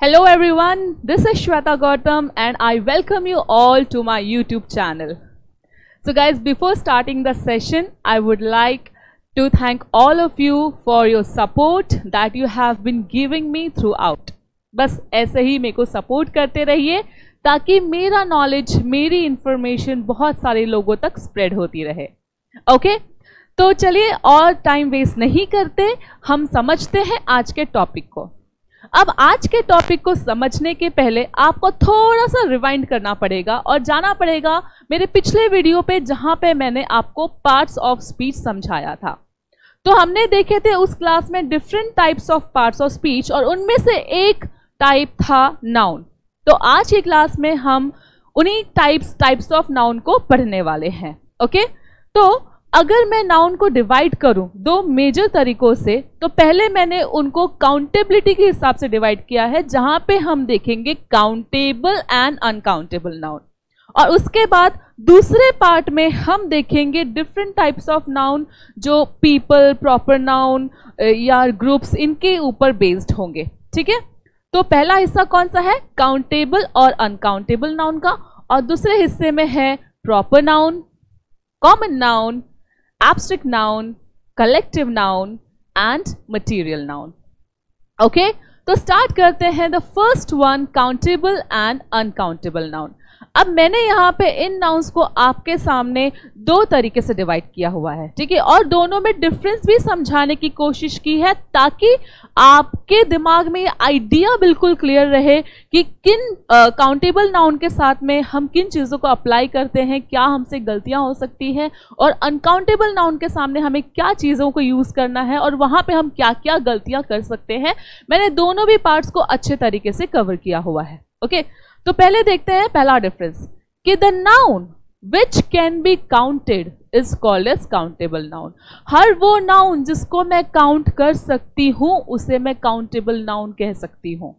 Hello everyone, this is Shweta Gautam and I welcome you all to my YouTube channel. So guys, before starting the session, I would like to thank all of you for your support that you have been giving me throughout. बस ऐसे ही मेरे को support करते रहिए ताकि मेरा knowledge, मेरी information बहुत सारे लोगों तक स्प्रेड होती रहे. ओके, तो चलिए और टाइम वेस्ट नहीं करते, हम समझते हैं आज के टॉपिक को. अब आज के टॉपिक को समझने के पहले आपको थोड़ा सा रिवाइंड करना पड़ेगा और जाना पड़ेगा मेरे पिछले वीडियो पे जहां पे मैंने आपको पार्ट्स ऑफ स्पीच समझाया था. तो हमने देखे थे उस क्लास में different types of parts of speech और उनमें से एक टाइप था नाउन. तो आज की क्लास में हम उन्हीं टाइप्स ऑफ नाउन को पढ़ने वाले हैं. ओके, तो अगर मैं नाउन को डिवाइड करूं दो मेजर तरीकों से, तो पहले मैंने उनको काउंटेबिलिटी के हिसाब से डिवाइड किया है, जहां पे हम देखेंगे काउंटेबल एंड अनकाउंटेबल नाउन. और उसके बाद दूसरे पार्ट में हम देखेंगे डिफरेंट टाइप्स ऑफ नाउन जो पीपल, प्रॉपर नाउन या ग्रुप्स, इनके ऊपर बेस्ड होंगे. ठीक है, तो पहला हिस्सा कौन सा है? काउंटेबल और अनकाउंटेबल नाउन का, और दूसरे हिस्से में है proper noun, common noun, abstract noun, collective noun and material noun. Okay, तो स्टार्ट करते हैं the first one, countable and uncountable noun. अब मैंने यहाँ पे इन नाउन्स को आपके सामने दो तरीके से डिवाइड किया हुआ है. ठीक है, और दोनों में डिफरेंस भी समझाने की कोशिश की है ताकि आपके दिमाग में आइडिया बिल्कुल क्लियर रहे कि किन काउंटेबल नाउन के साथ में हम किन चीज़ों को अप्लाई करते हैं, क्या हमसे गलतियां हो सकती हैं, और अनकाउंटेबल नाउन के सामने हमें क्या चीज़ों को यूज़ करना है और वहाँ पे हम क्या क्या गलतियां कर सकते हैं. मैंने दोनों भी पार्ट्स को अच्छे तरीके से कवर किया हुआ है. ओके, तो पहले देखते हैं पहला डिफरेंस कि the noun which can be counted is called as countable noun. हर वो नाउन जिसको मैं काउंट कर सकती हूं उसे मैं काउंटेबल नाउन कह सकती हूं.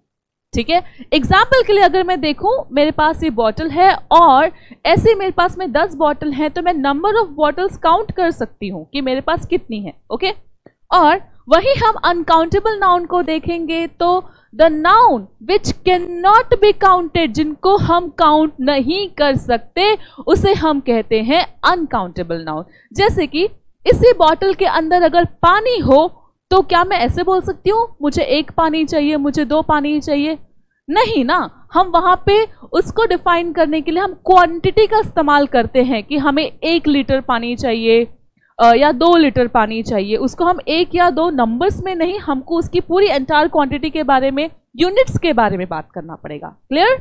ठीक है, एग्जाम्पल के लिए अगर मैं देखूं, मेरे पास ये बॉटल है और ऐसे मेरे पास में 10 बॉटल हैं, तो मैं नंबर ऑफ बॉटल्स काउंट कर सकती हूं कि मेरे पास कितनी है. ओके, और वही हम अनकाउंटेबल नाउन को देखेंगे तो the noun which can not be counted, जिनको हम काउंट नहीं कर सकते, उसे हम कहते हैं अनकाउंटेबल नाउन. जैसे कि इसी बॉटल के अंदर अगर पानी हो तो क्या मैं ऐसे बोल सकती हूँ मुझे 1 पानी चाहिए, मुझे 2 पानी चाहिए? नहीं ना, हम वहां पे उसको डिफाइन करने के लिए हम क्वांटिटी का इस्तेमाल करते हैं कि हमें 1 लीटर पानी चाहिए या 2 लीटर पानी चाहिए. उसको हम 1 या 2 नंबर्स में नहीं, हमको उसकी पूरी एंटायर क्वांटिटी के बारे में, यूनिट्स के बारे में बात करना पड़ेगा. क्लियर?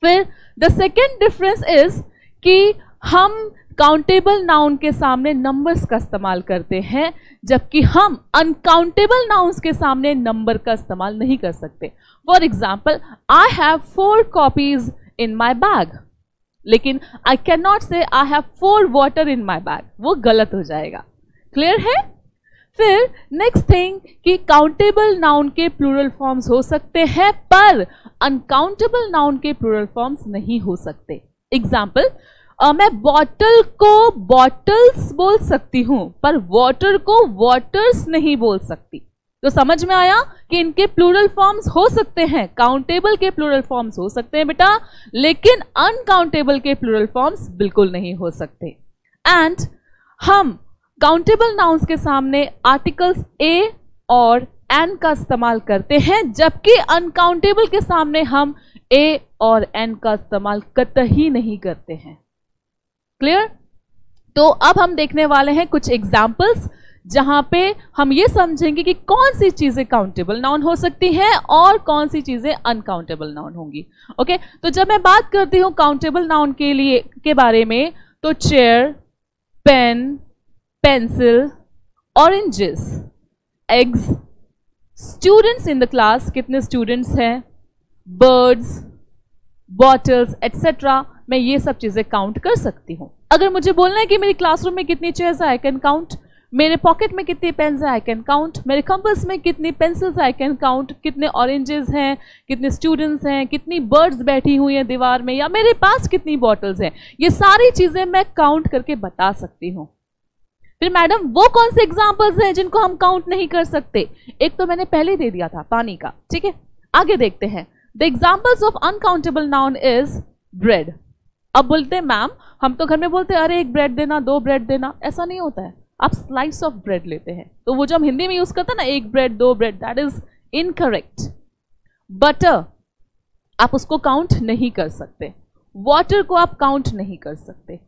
फिर द सेकेंड डिफरेंस इज कि हम काउंटेबल नाउन के सामने नंबर्स का इस्तेमाल करते हैं, जबकि हम अनकाउंटेबल नाउन्स के सामने नंबर का इस्तेमाल नहीं कर सकते. For example, I have 4 copies in my bag, लेकिन आई कैन नॉट से I have 4 water in my bag, वो गलत हो जाएगा. क्लियर है? फिर नेक्स्ट थिंग कि काउंटेबल नाउन के प्लूरल फॉर्म्स हो सकते हैं पर अनकाउंटेबल नाउन के प्लूरल फॉर्म्स नहीं हो सकते. एग्जाम्पल, मैं बॉटल को बॉटल्स बोल सकती हूं पर वाटर को वाटर्स नहीं बोल सकती. तो समझ में आया कि इनके प्लूरल फॉर्म्स हो सकते हैं, काउंटेबल के प्लूरल फॉर्म्स हो सकते हैं बेटा, लेकिन अनकाउंटेबल के प्लूरल फॉर्म्स बिल्कुल नहीं हो सकते. एंड हम काउंटेबल नाउन्स के सामने आर्टिकल्स ए और एन का इस्तेमाल करते हैं, जबकि अनकाउंटेबल के सामने हम ए और एन का इस्तेमाल कतई नहीं करते हैं. क्लियर? तो अब हम देखने वाले हैं कुछ एग्जाम्पल्स जहां पे हम ये समझेंगे कि कौन सी चीजें काउंटेबल नाउन हो सकती हैं और कौन सी चीजें अनकाउंटेबल नाउन होंगी. ओके, तो जब मैं बात करती हूं काउंटेबल नाउन के बारे में, तो chair, pen, pencil, oranges, eggs, students in the class, कितने स्टूडेंट्स हैं, बर्ड्स, बॉटल्स एटसेट्रा, मैं ये सब चीजें काउंट कर सकती हूं. अगर मुझे बोलना है कि मेरी क्लासरूम में कितनी चेयर्स है, आई कैन काउंट. मेरे पॉकेट में कितने पेन्स हैं, आई कैन काउंट. मेरे कंपास में कितनी पेंसिल्स, आई कैन काउंट. कितने ऑरेंजेस हैं, कितने स्टूडेंट्स हैं, कितनी बर्ड्स बैठी हुई हैं दीवार में, या मेरे पास कितनी बॉटल्स हैं, ये सारी चीजें मैं काउंट करके बता सकती हूँ. फिर मैडम वो कौन से एग्जाम्पल्स हैं जिनको हम काउंट नहीं कर सकते? एक तो मैंने पहले दे दिया था, पानी का. ठीक है, आगे देखते हैं, the examples of uncountable noun is bread. अब बोलते हैं मैम हम तो घर में बोलते हैं अरे एक ब्रेड देना, दो ब्रेड देना, ऐसा नहीं होता है, आप स्लाइस ऑफ ब्रेड लेते हैं, तो वो जो हम हिंदी में यूज करते हैं ना एक ब्रेड दो bread, that is incorrect. Butter आप उसको काउंट नहीं कर सकते, वाटर को आप काउंट नहीं कर सकते,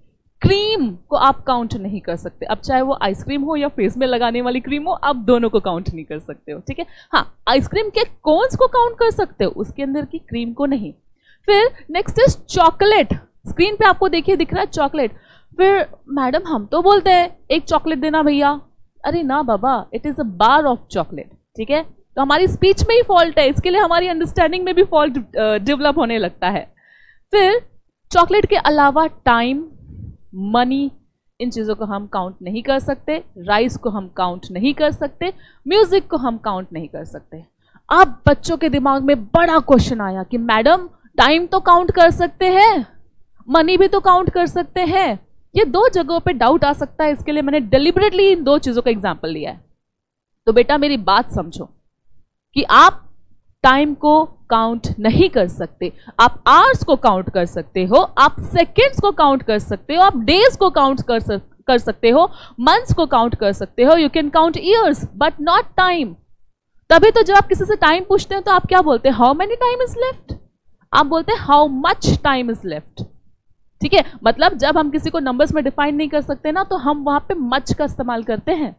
क्रीम को आप काउंट नहीं कर सकते, अब चाहे वो आइसक्रीम हो या फेस में लगाने वाली क्रीम हो, आप दोनों को काउंट नहीं कर सकते हो, ठीक है। हाँ, आइसक्रीम के कोन्स को काउंट कर सकते हो, उसके अंदर की क्रीम को नहीं। फिर नेक्स्ट इज चॉकलेट, स्क्रीन पे आपको देखिए दिख रहा है चॉकलेट, फिर मैडम हम तो बोलते हैं एक चॉकलेट देना भैया, अरे ना बाबा, it is a bar of chocolate, ठीक है। तो हमारी स्पीच में ही फॉल्ट है, इसके लिए हमारी अंडरस्टैंडिंग में भी फॉल्ट डेवलप होने लगता है। फिर चॉकलेट के अलावा टाइम, मनी, इन चीज़ों को हम काउंट नहीं कर सकते, राइस को हम काउंट नहीं कर सकते, म्यूजिक को हम काउंट नहीं कर सकते। अब बच्चों के दिमाग में बड़ा क्वेश्चन आया कि मैडम टाइम तो काउंट कर सकते हैं, मनी भी तो काउंट कर सकते हैं, ये दो जगहों पे डाउट आ सकता है, इसके लिए मैंने डेलिबरेटली इन दो चीज़ों का एग्जाम्पल लिया है। तो बेटा मेरी बात समझो कि आप टाइम को काउंट नहीं कर सकते, आप आवर्स को काउंट कर सकते हो, आप सेकेंड्स को काउंट कर सकते हो, आप डेज को काउंट कर सकते हो, मंथ्स को काउंट कर सकते हो, you can count years but not time. तभी तो जब आप किसी से टाइम पूछते हैं तो आप क्या बोलते हैं, how many time is left, आप बोलते हैं how much time is left, ठीक है। मतलब जब हम किसी को नंबर्स में डिफाइन नहीं कर सकते ना, तो हम वहां पे मच का इस्तेमाल करते हैं,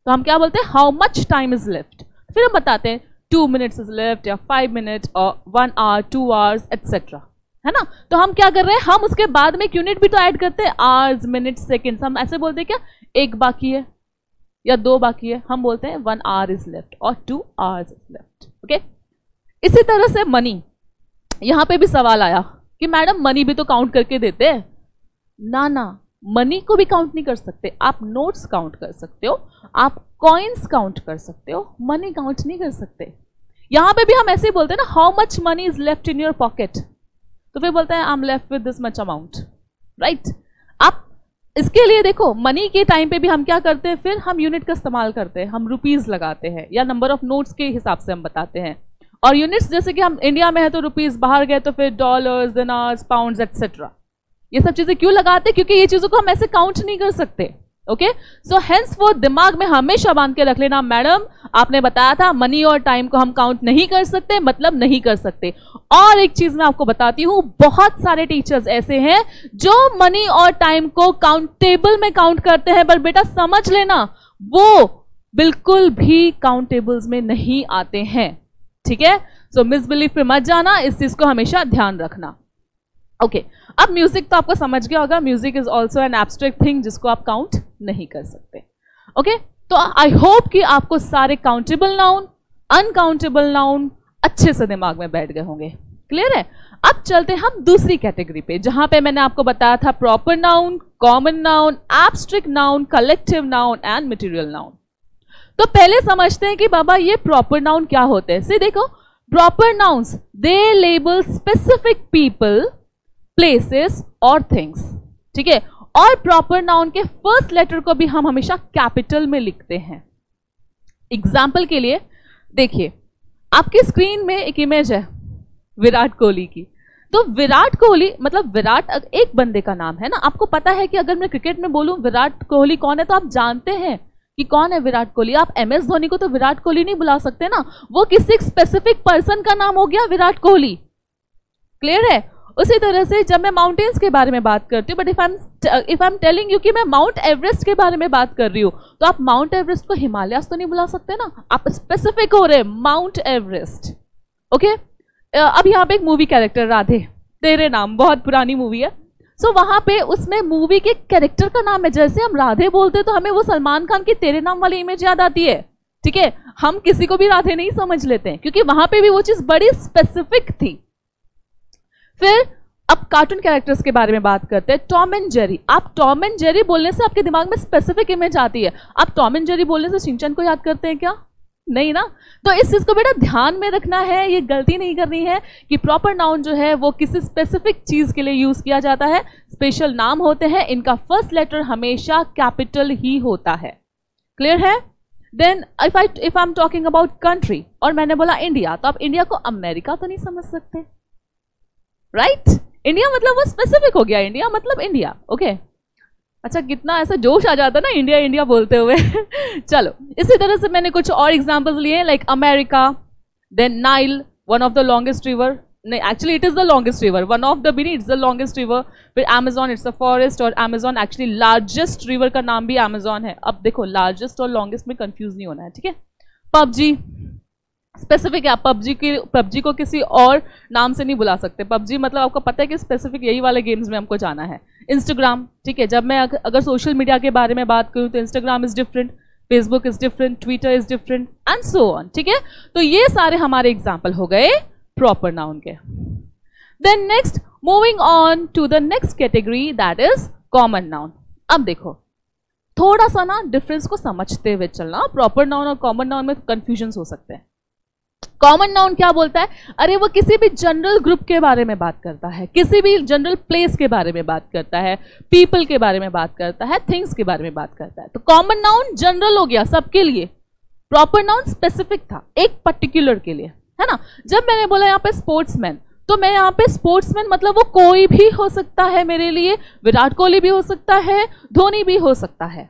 तो हम क्या बोलते हैं, how much time is left. फिर हम बताते हैं 2 minutes इज लेफ्ट या 5 minutes और 1 hour 2 hours एटसेट्रा, है ना। तो हम क्या कर रहे हैं, हम उसके बाद में एक यूनिट भी तो ऐड करते हैं, आवर्स, मिनट्स, सेकेंड्स। हम ऐसे बोलते हैं क्या, एक बाकी है या दो बाकी है, हम बोलते हैं 1 hour इज लेफ्ट और 2 hours इज लेफ्ट, ओके। इसी तरह से मनी, यहां पे भी सवाल आया कि मैडम मनी भी तो काउंट करके देते हैं, ना, मनी को भी काउंट नहीं कर सकते, आप नोट्स काउंट कर सकते हो, आप कॉइन्स काउंट कर सकते हो, मनी काउंट नहीं कर सकते। यहां पे भी हम ऐसे ही बोलते हैं ना, how much money is left in your pocket, तो फिर बोलते हैं I am left with this much amount, right. आप इसके लिए देखो मनी के टाइम पे भी हम क्या करते हैं, फिर हम यूनिट का इस्तेमाल करते हैं, हम रुपीज लगाते हैं या नंबर ऑफ नोट्स के हिसाब से हम बताते हैं, और यूनिट्स जैसे कि हम इंडिया में है तो रुपीज, बाहर गए तो फिर डॉलर्स, दिनार्स, पाउंड्स एटसेट्रा। ये सब चीजें क्यों लगाते हैं, क्योंकि ये चीजों को हम ऐसे काउंट नहीं कर सकते, ओके। सो हेंस वो दिमाग में हमेशा बांध के रख लेना, मैडम आपने बताया था मनी और टाइम को हम काउंट नहीं कर सकते, मतलब नहीं कर सकते। और एक चीज मैं आपको बताती हूं, बहुत सारे टीचर्स ऐसे हैं जो मनी और टाइम को काउंटेबल में काउंट करते हैं, पर बेटा समझ लेना वो बिल्कुल भी काउंटेबल्स में नहीं आते हैं, ठीक है। सो मिसबिलीफ पे मत जाना, इस चीज को हमेशा ध्यान रखना, ओके। अब म्यूजिक तो आपको समझ गया होगा, music is also an abstract thing जिसको आप काउंट नहीं कर सकते, ओके। तो आई होप कि आपको सारे काउंटेबल नाउन, अनकाउंटेबल नाउन अच्छे से दिमाग में बैठ गए होंगे, क्लियर है। अब चलते हैं हम दूसरी कैटेगरी पे, जहां पे मैंने आपको बताया था proper noun, common noun, abstract noun, collective noun and material noun. तो पहले समझते हैं कि बाबा ये प्रॉपर नाउन क्या होते हैं। से देखो, प्रॉपर नाउन्स दे लेबल स्पेसिफिक पीपल, प्लेसेस और थिंग्स, ठीक है। और प्रॉपर नाउन के फर्स्ट लेटर को भी हम हमेशा कैपिटल में लिखते हैं। एग्जाम्पल के लिए देखिए, आपकी स्क्रीन में एक इमेज है विराट कोहली की, तो विराट कोहली मतलब विराट एक बंदे का नाम है ना। आपको पता है कि अगर मैं क्रिकेट में बोलूं विराट कोहली कौन है, तो आप जानते हैं कि कौन है विराट कोहली। आप MS धोनी को तो विराट कोहली नहीं बुला सकते ना, वो किसी स्पेसिफिक पर्सन का नाम हो गया विराट कोहली, क्लियर है। उसी तरह से जब मैं माउंटेन्स के बारे में बात करती हूँ, but if I am telling you कि मैं माउंट एवरेस्ट के बारे में बात कर रही हूँ, तो आप माउंट एवरेस्ट को हिमालयास तो नहीं बुला सकते ना, आप स्पेसिफिक हो रहे माउंट एवरेस्ट, ओके। अब यहाँ पे एक मूवी कैरेक्टर राधे तेरे नाम, बहुत पुरानी मूवी है, सो वहां पे उसमें मूवी के कैरेक्टर का नाम है। जैसे हम राधे बोलते तो हमें वो सलमान खान की तेरे नाम वाली इमेज याद आती है, ठीक है। हम किसी को भी राधे नहीं समझ लेते हैं, क्योंकि वहां पे भी वो चीज बड़ी स्पेसिफिक थी। फिर अब कार्टून कैरेक्टर्स के बारे में बात करते हैं, टॉम एंड जेरी। आप टॉम एंड जेरी बोलने से आपके दिमाग में स्पेसिफिक इमेज आती है, आप टॉम एंड जेरी बोलने से शिनचैन को याद करते हैं क्या, नहीं ना। तो इस चीज को बेटा ध्यान में रखना है, ये गलती नहीं करनी है कि प्रॉपर नाउन जो है वो किसी स्पेसिफिक चीज के लिए यूज किया जाता है, स्पेशल नाम होते हैं, इनका फर्स्ट लेटर हमेशा कैपिटल ही होता है, क्लियर है। Then if I am talking about country और मैंने बोला इंडिया, तो आप इंडिया को अमेरिका तो नहीं समझ सकते, राइट? इंडिया मतलब वो स्पेसिफिक हो गया, इंडिया मतलब इंडिया, ओके? अच्छा, कितना ऐसा जोश आ जाता है ना इंडिया इंडिया बोलते हुए। चलो, इसी तरह से मैंने कुछ और एग्जांपल्स लिए, like America, then Nile, one of the longest river, नहीं actually it is the longest river, one of the बीनी इट्स द लॉन्गेस्ट रिवर, फिर अमेजॉन इट्स अ फॉरेस्ट, और अमेजॉन एक्चुअली लार्जेस्ट रिवर का नाम भी Amazon है। अब देखो लार्जेस्ट और लॉन्गेस्ट में कंफ्यूज नहीं होना है, ठीक है? पबजी स्पेसिफिक है, पबजी को किसी और नाम से नहीं बुला सकते। पबजी मतलब आपको पता है कि स्पेसिफिक यही वाले गेम्स में हमको जाना है। इंस्टाग्राम, ठीक है, जब मैं अगर सोशल मीडिया के बारे में बात करूं तो Instagram is different, Facebook is different, Twitter is different and so on, ठीक है? तो ये सारे हमारे एग्जाम्पल हो गए प्रॉपर नाउन के। Then next, moving on to the next category, that is common noun. अब देखो थोड़ा सा ना डिफरेंस को समझते हुए चलना, प्रॉपर नाउन और कॉमन नाउन में कंफ्यूजन हो सकते हैं। कॉमन नाउन क्या बोलता है? अरे वो किसी भी जनरल ग्रुप के बारे में बात करता है, किसी भी जनरल प्लेस के बारे में बात करता है, पीपल के बारे में बात करता है, थिंग्स के बारे में बात करता है। तो कॉमन नाउन जनरल हो गया सबके लिए, प्रॉपर नाउन स्पेसिफिक था एक पर्टिकुलर के लिए, है ना? जब मैंने बोला यहाँ पे स्पोर्ट्समैन, तो मैं यहाँ पे स्पोर्ट्समैन मतलब वो कोई भी हो सकता है मेरे लिए, विराट कोहली भी हो सकता है, धोनी भी हो सकता है,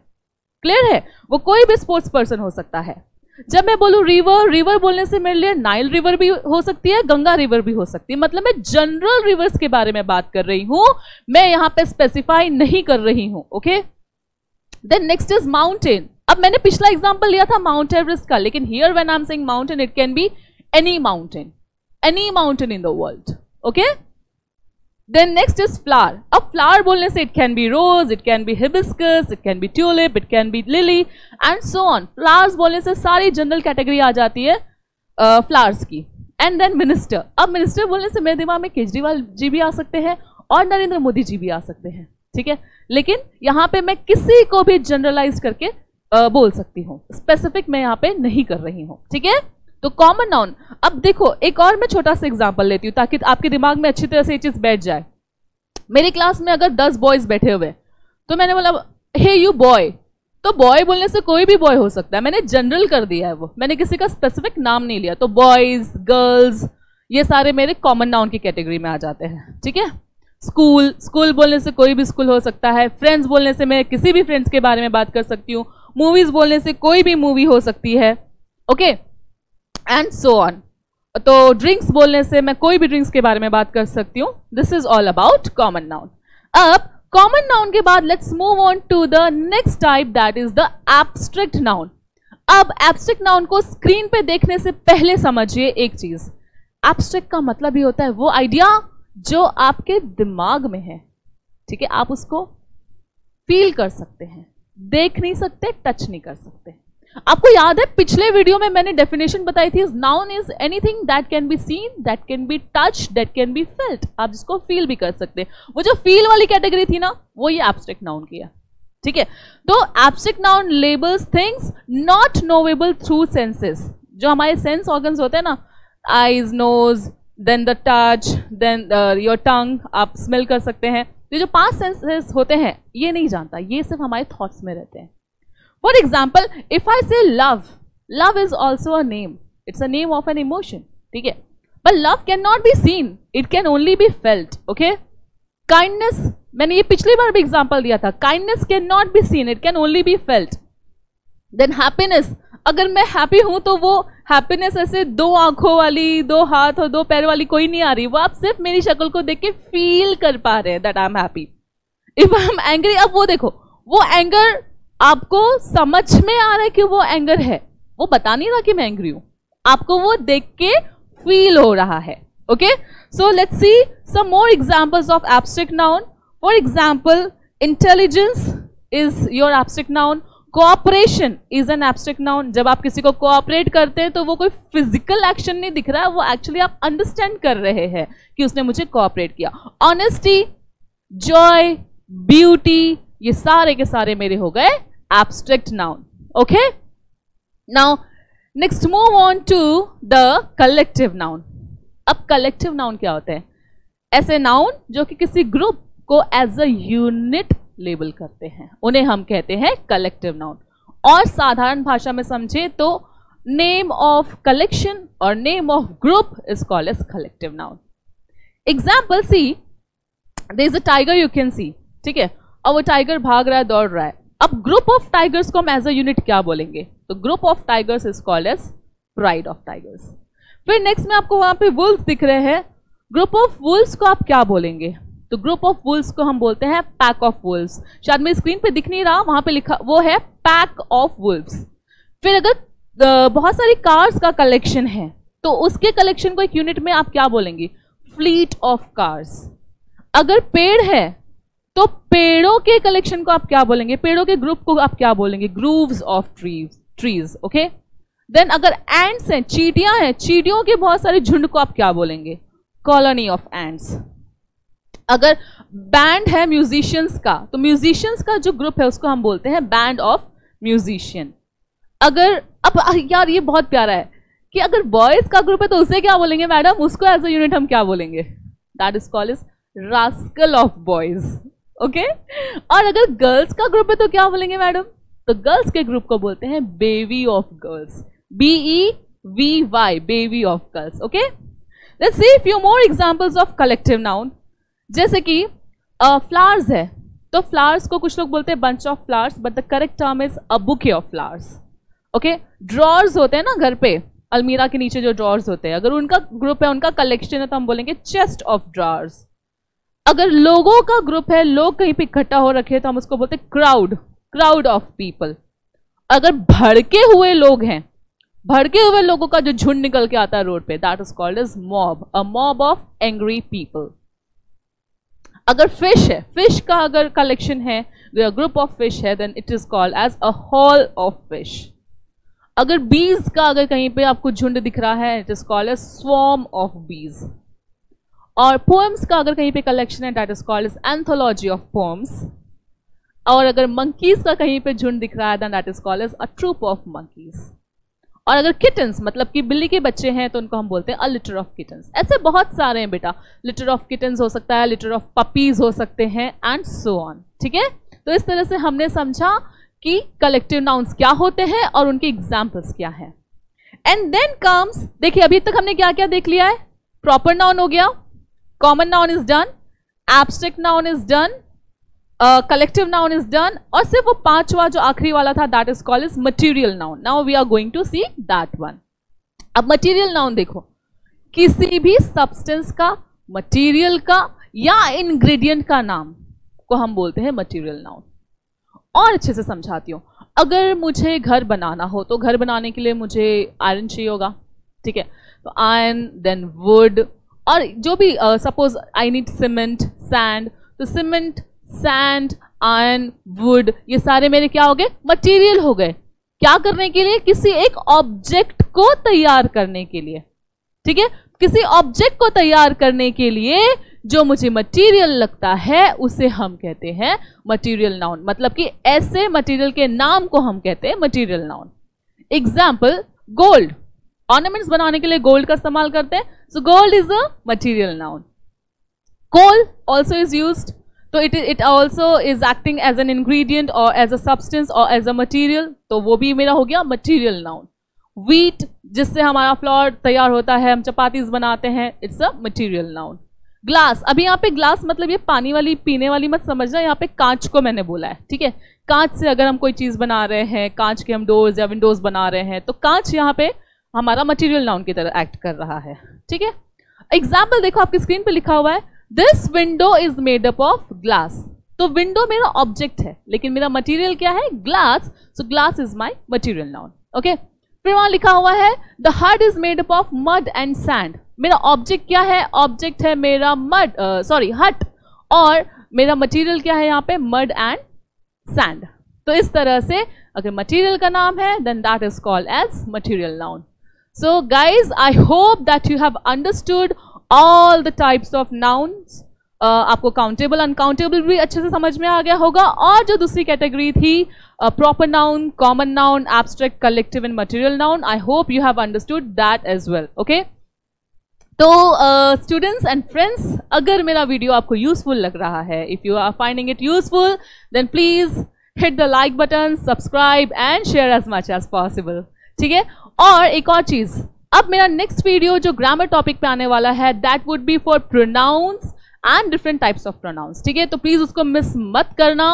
क्लियर है? वो कोई भी स्पोर्ट्स पर्सन हो सकता है। जब मैं बोलूं रिवर, रिवर बोलने से मेरे लिए नाइल रिवर भी हो सकती है, गंगा रिवर भी हो सकती है, मतलब मैं जनरल रिवर्स के बारे में बात कर रही हूं, मैं यहां पे स्पेसिफाई नहीं कर रही हूं, okay? Then next is mountain. अब मैंने पिछला एग्जांपल लिया था माउंट एवरेस्ट का, लेकिन here when I am saying mountain it can be any mountain in the world, okay? Then next is flower. अब flower बोलने से it can be rose, it can be hibiscus, it can be tulip, it can be lily and so on. Flowers बोलने से सारी general category आ जाती है flowers की। And then minister. अब मिनिस्टर बोलने से मेरे दिमाग में केजरीवाल जी भी आ सकते हैं और नरेंद्र मोदी जी भी आ सकते हैं, ठीक है? लेकिन यहाँ पे मैं किसी को भी जनरलाइज करके बोल सकती हूँ, स्पेसिफिक मैं यहाँ पे नहीं कर रही हूँ, ठीक है? तो कॉमन नाउन। अब देखो एक और मैं छोटा सा एग्जांपल लेती हूँ ताकि आपके दिमाग में अच्छी तरह से ये चीज बैठ जाए। मेरी क्लास में अगर 10 बॉयज बैठे हुए तो मैंने बोला हे यू बॉय, तो बॉय बोलने से कोई भी बॉय हो सकता है, मैंने जनरल कर दिया है, वो मैंने किसी का स्पेसिफिक नाम नहीं लिया। तो बॉयज, गर्ल्स, ये सारे मेरे कॉमन नाउन की कैटेगरी में आ जाते हैं, ठीक है? स्कूल, स्कूल बोलने से कोई भी स्कूल हो सकता है। फ्रेंड्स बोलने से मैं किसी भी फ्रेंड्स के बारे में बात कर सकती हूँ। मूवीज बोलने से कोई भी मूवी हो सकती है, ओके? And so on. तो ड्रिंक्स बोलने से मैं कोई भी ड्रिंक्स के बारे में बात कर सकती हूँ। This is all about common noun. अब कॉमन नाउन के बाद let's move on to the next type, that is the abstract noun. अब एब्स्ट्रैक्ट नाउन को स्क्रीन पे देखने से पहले समझिए एक चीज, एब्स्ट्रैक्ट का मतलब ही होता है वो आइडिया जो आपके दिमाग में है, ठीक है? आप उसको फील कर सकते हैं, देख नहीं सकते, टच नहीं कर सकते। आपको याद है पिछले वीडियो में मैंने डेफिनेशन बताई थी, noun is anything that can be seen, that can be touch, that can be felt. आप जिसको फील भी कर सकते हैं। वो जो फील वाली कैटेगरी थी ना, वो ये एब्स्ट्रैक्ट नाउन की है, ठीक है? तो abstract noun labels things not knowable through senses. जो हमारे सेंस ऑर्गन्स होते हैं ना, eyes, nose, then the touch, then your tongue, आप स्मेल कर सकते हैं। ये जो 5 सेंसेस होते हैं ये नहीं जानता, ये सिर्फ हमारे थॉट्स में रहते हैं। For example, if I say love, love is also a name. It's a name of an emotion. ठीक है? But love cannot be seen. It can only be felt. Okay? Kindness, मैंने ये पिछली बार भी एग्जाम्पल दिया था. Kindness cannot be seen. It can only be felt. Then happiness. अगर मैं हैप्पी हूं तो वो हैप्पीनेस ऐसे 2 आंखों वाली, 2 हाथ और 2 पैर वाली कोई नहीं आ रही, वो आप सिर्फ मेरी शक्ल को देख के फील कर पा रहे हैं that I am happy. If I am angry, अब वो देखो, वो एंगर आपको समझ में आ रहा है कि वो एंगर है, वो बता नहीं रहा कि मैं एंग्री हूं, आपको वो देख के फील हो रहा है, okay? So let's see some more examples of abstract noun. For example, intelligence is your abstract noun. Cooperation is an abstract noun. जब आप किसी को कोऑपरेट करते हैं तो वो कोई फिजिकल एक्शन नहीं दिख रहा है, वो एक्चुअली आप अंडरस्टैंड कर रहे हैं कि उसने मुझे कोऑपरेट किया. ऑनेस्टी, जॉय, ब्यूटी, ये सारे के सारे मेरे हो गए abstract noun, okay? Now next move on to the collective noun. अब कलेक्टिव नाउन क्या होते हैं? ऐसे नाउन जो कि किसी ग्रुप को एज अ यूनिट लेबल करते हैं, उन्हें हम कहते हैं कलेक्टिव नाउन. और साधारण भाषा में समझे तो नेम ऑफ कलेक्शन और name of group is called as collective noun. Example see, there is a tiger you can see, ठीक है, और वो टाइगर भाग रहा है, दौड़ रहा है. अब ग्रुप ऑफ टाइगर्स को हम एज अ यूनिट क्या बोलेंगे? तो group of tigers is called as pride of tigers. फिर नेक्स्ट में आपको वहां पे वुल्स दिख रहे हैं, ग्रुप ऑफ वुल्स को आप क्या बोलेंगे? तो ग्रुप ऑफ वुल्स को हम बोलते हैं पैक ऑफ वुल्स. शायद मेरी स्क्रीन पे दिख नहीं रहा, वहां पे लिखा वो है पैक ऑफ वुल्स. फिर अगर बहुत सारी कार्स का कलेक्शन है तो उसके कलेक्शन को एक यूनिट में आप क्या बोलेंगे? Fleet of cars. अगर पेड़ है तो पेड़ों के कलेक्शन को आप क्या बोलेंगे? पेड़ों के ग्रुप को आप क्या बोलेंगे? Groves of trees. Okay. Then अगर एंड्स हैं, चींटियां हैं, चींटियों के बहुत सारे झुंड को आप क्या बोलेंगे? Colony of ends. अगर बैंड है म्यूजिशियंस का, तो म्यूजिशियंस का जो ग्रुप है उसको हम बोलते हैं बैंड ऑफ म्यूजिशियन. अगर अब यार ये बहुत प्यारा है कि अगर बॉयज का ग्रुप है तो उसे क्या बोलेंगे मैडम? उसको एज अ यूनिट हम क्या बोलेंगे? That is called is rascal of boys. Okay. और अगर गर्ल्स का ग्रुप है तो क्या बोलेंगे मैडम? तो गर्ल्स के ग्रुप को बोलते हैं baby of girls. BEVY, baby of girls. Okay. Let's see few more examples of collective noun. जैसे कि फ्लावर्स है, तो फ्लावर्स को कुछ लोग बोलते हैं bunch of flowers, but the correct term is a bouquet of flowers. Okay. Drawers होते हैं ना घर पे, अलमीरा के नीचे जो ड्रॉर्स होते हैं, अगर उनका ग्रुप है, उनका कलेक्शन है, तो हम बोलेंगे चेस्ट ऑफ ड्रॉर्स. अगर लोगों का ग्रुप है, लोग कहीं पे इकट्ठा हो रखे हैं, तो हम उसको बोलते हैं क्राउड ऑफ पीपल. अगर भड़के हुए लोग हैं, भड़के हुए लोगों का जो झुंड निकल के आता है रोड पे, that is called as mob, a mob of angry people. अगर फिश है, फिश का अगर कलेक्शन है, ग्रुप ऑफ फिश है, then it is called as a hall of fish. अगर बीज का अगर कहीं पे आपको झुंड दिख रहा है, it is called as swarm of bees. और पोएम्स का अगर कहीं पे कलेक्शन है, that is called as anthology of poems. और अगर मंकीज का कहीं पे झुंड दिख रहा है, then that is called as a troop of monkeys. और अगर किटन्स मतलब कि बिल्ली के बच्चे हैं, तो उनको हम बोलते हैं अ लिटर ऑफ किटन्स. ऐसे बहुत सारे हैं बेटा, लिटर ऑफ किटन्स हो सकता है, लिटर ऑफ पपीज हो सकते हैं, एंड सो ऑन. ठीक है. तो इस तरह से हमने समझा कि कलेक्टिव नाउन्स क्या होते हैं और उनके एग्जाम्पल्स क्या है. एंड देन कम्स, देखिए अभी तक हमने क्या क्या देख लिया है? प्रॉपर नाउन हो गया, common noun is done, abstract noun is done, collective noun is done, और सिर्फ वो पांचवा जो आखिरी वाला था, that is called is material noun. Now we are going to see that one. अब मटीरियल नाउन देखो, किसी भी सब्सटेंस का, मटीरियल का या इंग्रेडिएंट का नाम को हम बोलते हैं मटीरियल नाउन. और अच्छे से समझाती हूँ. अगर मुझे घर बनाना हो, तो घर बनाने के लिए मुझे आयरन चाहिए होगा. ठीक है. तो आयरन, देन वुड, और जो भी suppose I need cement, sand, तो सीमेंट, सैंड, आयरन, वुड, ये सारे मेरे क्या हो गए? मटेरियल हो गए. क्या करने के लिए? किसी एक ऑब्जेक्ट को तैयार करने के लिए. ठीक है. किसी ऑब्जेक्ट को तैयार करने के लिए जो मुझे मटेरियल लगता है उसे हम कहते हैं मटेरियल नाउन. मतलब कि ऐसे मटेरियल के नाम को हम कहते हैं material noun. Example, gold. Ornaments बनाने के लिए गोल्ड का इस्तेमाल करते हैं, so gold is a material noun. Coal also is used, तो it also is acting as an ingredient और एज अ सब्सटेंस और एज अ मटेरियल, तो वो भी मेरा हो गया मटेरियल नाउन. व्हीट, जिससे हमारा फ्लोर तैयार होता है, हम चपातीज बनाते हैं, it's a material noun. Glass, अभी यहाँ पे ग्लास मतलब ये पानी वाली, पीने वाली मत समझना, यहाँ पे कांच को मैंने बोला है. ठीक है. कांच से अगर हम कोई चीज बना रहे हैं, कांच के हम डोर्स या विंडोज बना रहे हैं, तो कांच यहाँ पे हमारा मटेरियल नाउन की तरह एक्ट कर रहा है. ठीक है. एग्जाम्पल देखो आपकी स्क्रीन पे लिखा हुआ है, this window is made up of glass. तो विंडो मेरा ऑब्जेक्ट है, लेकिन मेरा मटेरियल क्या है? Glass. So glass is my material noun. Okay. फिर वहां लिखा हुआ है, द हट is made up of mud and sand. मेरा ऑब्जेक्ट क्या है? ऑब्जेक्ट है मेरा मड, हट, और मेरा मटेरियल क्या है यहाँ पे? Mud and sand. तो इस तरह से अगर मटेरियल का नाम है, then that is called as material noun. So guys, I hope that you have understood all the types of nouns. आपको काउंटेबल, अनकाउंटेबल भी अच्छे से समझ में आ गया होगा. और जो दूसरी कैटेगरी थी, proper noun, common noun, abstract, collective and material noun, I hope you have understood that as well. Okay. तो स्टूडेंट्स एंड फ्रेंड्स, अगर मेरा वीडियो आपको यूजफुल लग रहा है, if you are finding it useful, then please hit the like button, subscribe and share as much as possible, ठीक है। और एक और चीज, अब मेरा नेक्स्ट वीडियो जो ग्रामर टॉपिक पे आने वाला है, that would be for pronouns and different types of pronouns, ठीक है। तो प्लीज उसको मिस मत करना।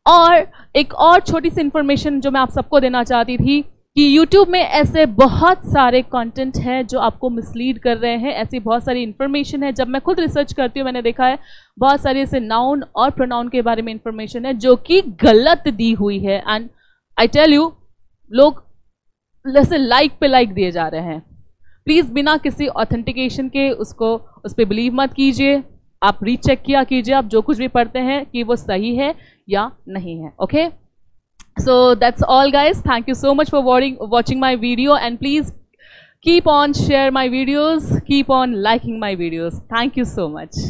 और एक और छोटी सी इंफॉर्मेशन जो मैं आप सबको देना चाहती थी कि YouTube में ऐसे बहुत सारे कंटेंट हैं जो आपको मिसलीड कर रहे हैं, ऐसी बहुत सारी इंफॉर्मेशन है। जब मैं खुद रिसर्च करती हूँ मैंने देखा है बहुत सारी ऐसे नाउन और प्रोनाउन के बारे में इंफॉर्मेशन है जो कि गलत दी हुई है। एंड आई टेल यू, लोग जैसे लाइक पे लाइक दिए जा रहे हैं। प्लीज बिना किसी ऑथेंटिकेशन के उस पर बिलीव मत कीजिए। आप रीचेक किया कीजिए आप जो कुछ भी पढ़ते हैं कि वो सही है या नहीं है। Okay, so that's all guys, thank you so much for watching my video, and please keep on share my videos, keep on liking my videos. Thank you so much.